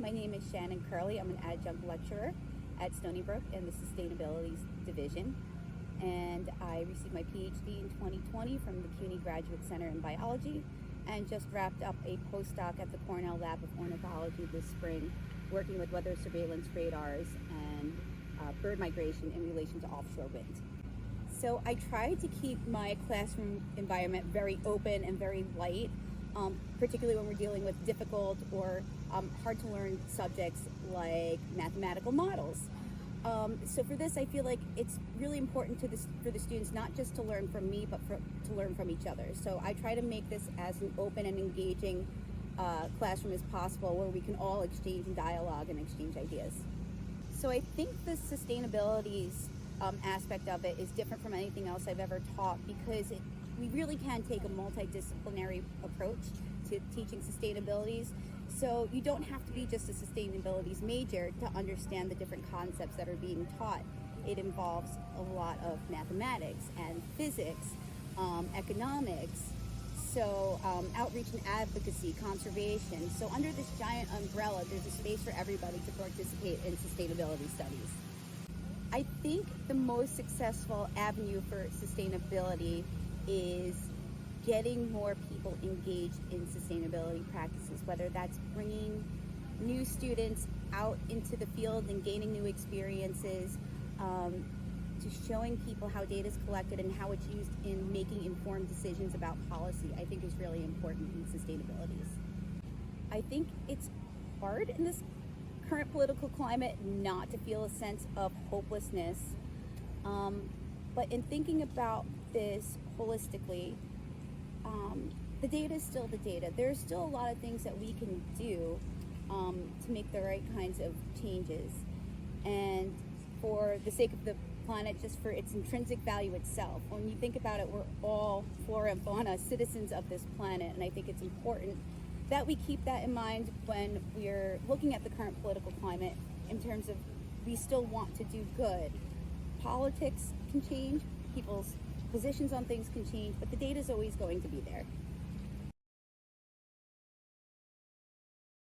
my name is Shannon Curley. I'm an adjunct lecturer at Stony Brook in the Sustainability Division. And I received my PhD in 2020 from the CUNY Graduate Center in Biology and just wrapped up a postdoc at the Cornell Lab of Ornithology this spring, working with weather surveillance radars and bird migration in relation to offshore wind. So I try to keep my classroom environment very open and very light, particularly when we're dealing with difficult or hard to learn subjects like mathematical models. So for this, I feel like it's really important for the students not just to learn from me, but to learn from each other. So I try to make this as an open and engaging classroom as possible, where we can all exchange and dialogue and exchange ideas. So I think the sustainabilities aspect of it is different from anything else I've ever taught, because we really can take a multidisciplinary approach to teaching sustainabilities. So you don't have to be just a sustainabilities major to understand the different concepts that are being taught. It involves a lot of mathematics and physics, economics, so outreach and advocacy, conservation. So under this giant umbrella, there's a space for everybody to participate in sustainability studies. I think the most successful avenue for sustainability is getting more people engaged in sustainability practices, whether that's bringing new students out into the field and gaining new experiences, to showing people how data is collected and how it's used in making informed decisions about policy, I think is really important in sustainabilities. I think it's hard in this current political climate not to feel a sense of hopelessness, but in thinking about this holistically, the data is still the data. There's still a lot of things that we can do to make the right kinds of changes, and for the sake of the planet, just for its intrinsic value itself. When you think about it, we're all flora and fauna, citizens of this planet, and I think it's important that we keep that in mind when we're looking at the current political climate, in terms of we still want to do good. Politics can change, people's positions on things can change, but the data is always going to be there.